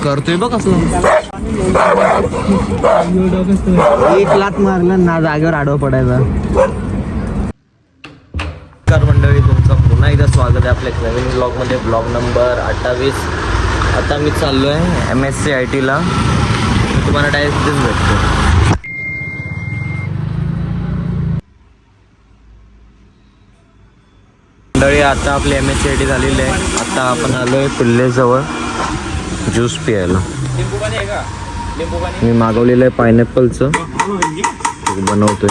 करतोय बघ असं. एक लात मारलं ना जागेवर आडवं पडायचा. नमस्कार मंडळी, तुमचं पुन्हा एकदा स्वागत आहे आपल्या नवीन ब्लॉगमध्ये. Blog number 28. आता मी चाललो आहे MSc-IT तुम्हाला डायरेक्ट तिथेच भेटतो. मंडळी आता आपली MSc-IT झालेली आहे. आता आपण आलो आहे पिल्लेजवळ ज्यूस प्यायला. मी मागवलेलं आहे पायनॅपलचं, बनवतोय.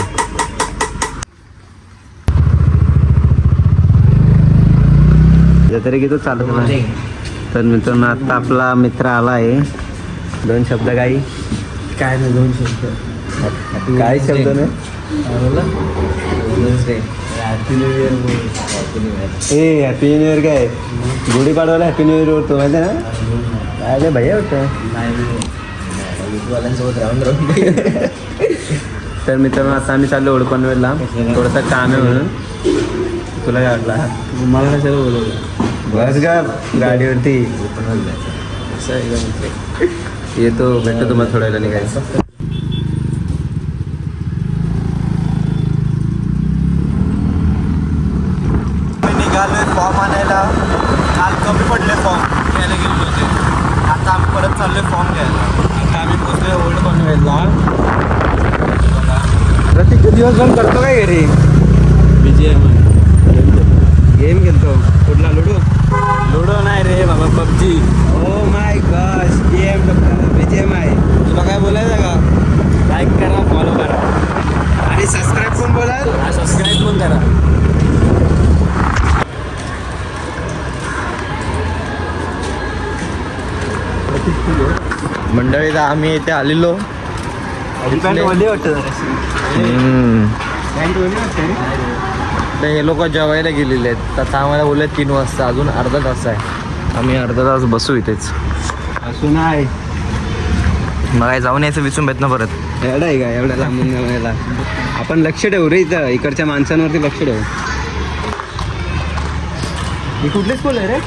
तरी किती चालत नाही. तर मित्रांनो आता आपला मित्र आला आहे. दोन शब्द काही काय नाही, दोन शब्द काय शब्द नाही. Happy new year. Happy new year काय गुढीपाडवाला हॅपी न्यू इयर होतो माहिती आहे ना. काय रे भैया होतं युट्यूबवाल्यांसोबत राऊंड. तर मित्रांनो आता आम्ही चाललो ओळपनवेलला. थोडंसं काम आहे म्हणून. तुला काय वाटलं? मला कशाला बोलवलं? बस का गाडीवरती येतो, भेटतो तुम्हाला थोड्या वेळाने. काय निघालोय फॉर्म आणायला. काल कमी पडले फॉर्म घ्यायला गेलो होते. आता आम्ही परत चाललोय फॉर्म घ्यायला. आता आम्ही पोचलोय ओल्ड पनवेलला. प्रत्येक दिवसभर करतो काय घरी? गेम खेळतो. कुठला? लुडो नाही रे बाबा, PUBG. Oh my gosh, game BGM आहे. तुला काय बोलायचं का? लाईक करा, फॉलो करा आणि सबस्क्राईब पण बोला. सबस्क्राईब पण करा. मंडळीला आम्ही इथे आलेलो. हे लोक जेवायला गेलेले आहेत. तर आम्हाला बोलले 3 वाजता, अजून अर्धा तास आहे. आम्ही अर्धा तास बसू इथेच. असू नाही मग जाऊन यायचं विचून भेट ना परत. एवढा आहे का एवढ्या लांबून जायला? आपण लक्ष ठेवू रे इथं, इकडच्या माणसांवरती लक्ष ठेवू. ही कुठली स्कूल आहे रे?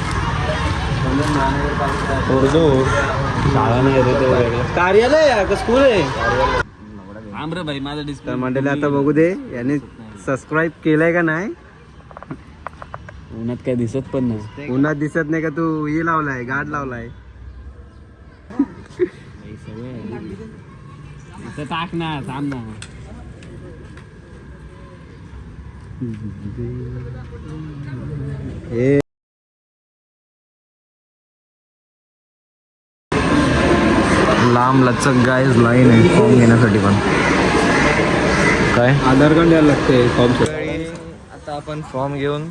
शाळा नाही रे, कार्यालय आहे का स्कूल आहे? आमरे भाई माझा तर मंडळी आता बघू दे याने सबस्क्राईब केलंय का नाही. उन्हात काय दिसत पण नाही. उन्हात दिसत नाही का? तू हे लावलाय, गाड लावलाय. इथं टाक ना, थांब ना. हे लांब लचक गायज लाईन आहे फॉर्म घेण्यासाठी. पण काय आधार कार्ड द्यायला लागते फॉर्म. आता आपण फॉर्म घेऊन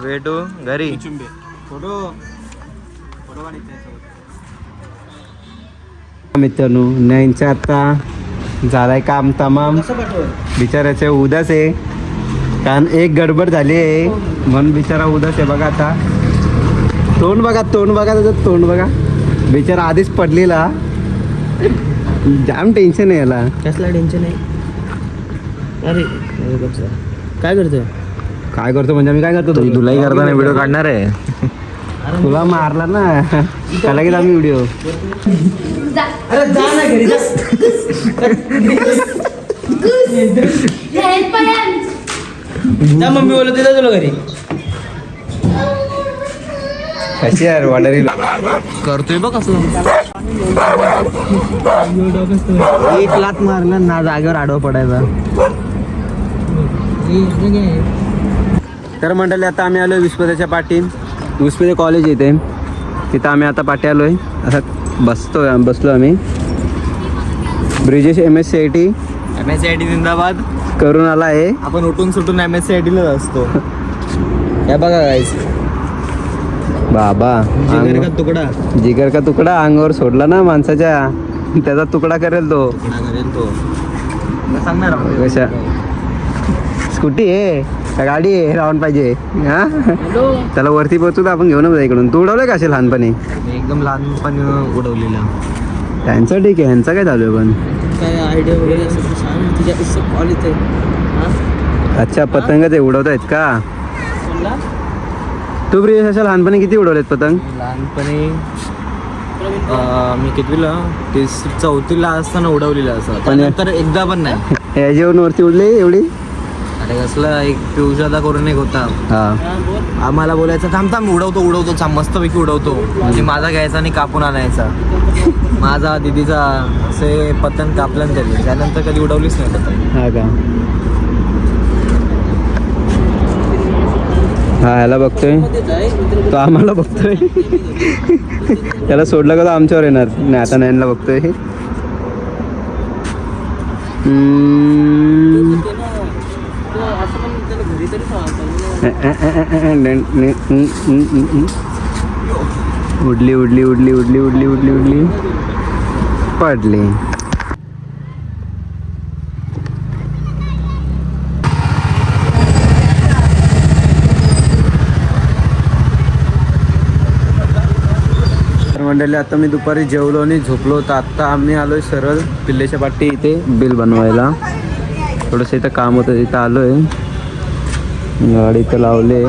भेटू घरी. मित्रांनो नाहींचं आता झालाय काम तमाम. बिचाराचे उदास आहे कारण एक गडबड झाली आहे म्हणून बिचारा उदास आहे. बघा आता तोंड बघा, तोंड बघा, त्याचं तोंड बघा. बिचारा आधीच पडलेला. जाम टेन्शन आहे याला. कसला टेन्शन आहे? अरे काय करतो? काय करतो म्हणजे मी काय करतो? तुलाही करताना व्हिडिओ काढणार आहे. तुला मारला ना त्याला की आम्ही व्हिडिओ. मम्मी बोलत होती तुला घरी. कशी यार वाडरी करतोय बघ असं. एक लात मारलं ना जागेवर आडवं पडायचा. तर मंडळी आता आम्ही आलोय विस्पदेच्या पाठी. विस्पदे कॉलेज येते तिथं आम्ही आता पाठी आलोय. असं बसलो आम्ही. ब्रिजेश MSc-IT जिंदाबाद करून आला आहे. आपण उठून सुटून MSc-ITलाच असतो. या बघा गाईस, बाबा जिगर का तुकडा अंगावर सोडला ना माणसाच्या, त्याचा तुकडा करेल तो. सांगणार कशा स्कूटी आहे का गाडी आहे? राऊंड पाहिजे हा. त्याला वरती पोहोचू तर आपण घेऊन जा इकडून. तू उडवलंय का असे लहानपणी? एकदम लहानपणी उडवलेला. त्यांचं ठीक आहे, ह्यांचं काय चालू आहे? पण काय आयडिया वगैरे असं सांग. तुझ्या कॉल इथे. अच्छा पतंग ते उडवत आहेत का? तू प्रियश अशा लहानपणी किती उडवलेत पतंग? लहानपणी मी कितवीला चौथीला असताना उडवलेलं असं पण- त्यानंतर एकदा पण नाही. या जेवण वरती उडले एवढी. अरे कसलं एक पिवजादा करून एक होता, हा आम्हाला बोलायचं थांब थांब उडवतो थांब मस्तपैकी उडवतो. म्हणजे माझा घ्यायचा आणि कापून आणायचा. माझा दिदीचा असे पतंग कापलं तरी त्यानंतर कधी उडवलीच नाही पतंग. हा का. हा ह्याला बघतोय तो आम्हाला बघतोय. त्याला सोडलं का तो आमच्यावर येणार नाही. आता नयनला बघतोय. उडली उडली उडली उडली उडली उडली उडली पडली. तर मंडळी आता मी दुपारी जेवलो आणि झोपलो. तर आत्ता आम्ही आलोय सरळ पिल्लेच्या पाठी इथे बिल बनवायला. थोडंसं इथं काम होतं तिथं आलोय. गाडी इथं लावले.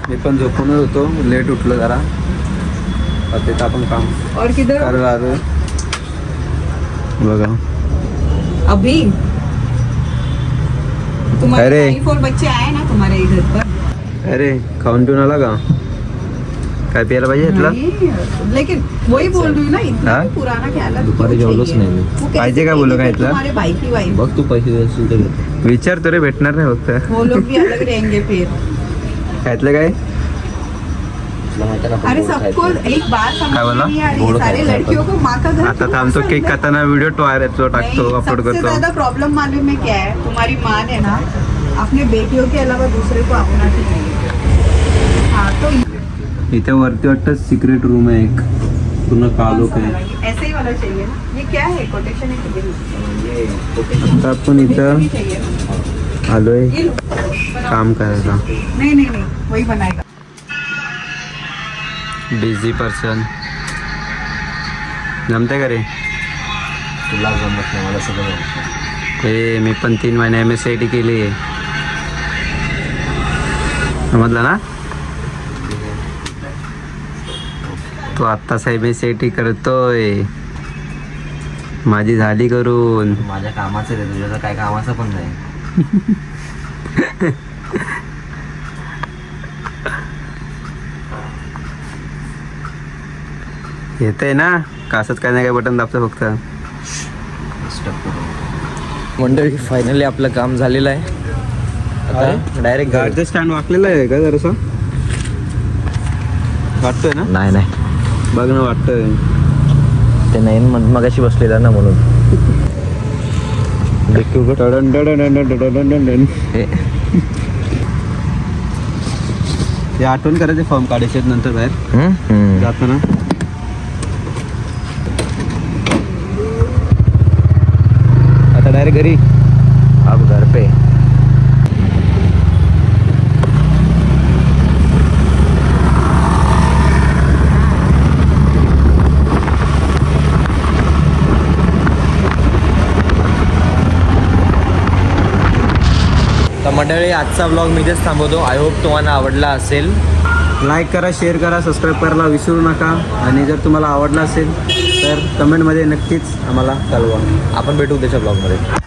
मी पण झोपूनच होतो, लेट उठलो जरा. आता तिथं आपण काम करायला आलोय. बघा अभी तुम्हारे अरे. 4 बच्चे आए ना तुम्हारे इधर पर. अरे खाऊन पिऊन आला का? काय प्यायला पाहिजे इथला? नहीं, लेकिन वही बोल रही हूँ ना, इतना हाँ? भी पुराना ख्याल है. दुपारी जेवलोच नाही मी. पाहिजे का बोलो का इथला? तुम्हारे भाई की वाइफ, बघ तू पैसे देशील तर घेतो. विचारतो रे, भेटणार नाही फक्त. वो लोग भी अलग रहेंगे फिर. खायतलं काय? तुला माहिती आहे ना, अरे गोड सबको खायचं. एक बात समझ क्या बोला? में नहीं आ रही. गोड सारे खायचं लड़कियों को माँ का घर आता क्यों थांबतो, पसंद केक है? खाताना व्हिडिओ टाकतो, अपलोड नहीं, करतो. सबसे ज्यादा प्रॉब्लम मालूम में क्या है, तुम्हारी माँ ने ना अपने बेटियों के अलावा दूसरे को अपना चाहिए. हाँ तो इथे वरती वाटतं सिक्रेट रूम आहे एक, पूर्ण कालोख आहे. ऐसे ही वाला चाहिए ना. ये क्या है, कोटेशन है कि बिल? आता आपण इथं चाहिए ना. आलोय ये लो. काम करायला. नहीं नहीं नहीं, वही बनाएगा. बिझी पर्सन जमते का रे? तुला जमत नाही, मला सगळं जमतं. हे मी पण 3 महिने MSCIT केली आहे. समजलं ना? तू आत्ताच MSCIT करतोय, माझी झाली करून. माझ्या कामाचं रे, तुझ्या तर काय कामाचं पण नाही. येतंय ना, कासच काय नाही काय बटन दाबतं फक्त. मंडळी फायनली आपलं काम झालेलं आहे. आता डायरेक्ट गाडीचं स्टँड वाकलेलं आहे का जरासं? वाटतोय ना? नाही नाही, बघ ना, वाटतंय. ते नाही मगाशी बसलेला ना म्हणून. टडन टडन टडन टडन टडन. हे ते आठवण करायचे फॉर्म काढायचे नंतर बाहेर जाताना. आता डायरेक्ट घरी. अब घर पे. तर मंडळी आजचा ब्लॉग मी इथेच थांबवतो. आय होप तुम्हाला आवडला असेल. लाईक करा, शेअर करा, सबस्क्राईब करायला विसरू नका. आणि जर तुम्हाला आवडला असेल तर कमेंटमध्ये नक्कीच आम्हाला कळवा. आपण भेटू उद्याच्या ब्लॉगमध्ये.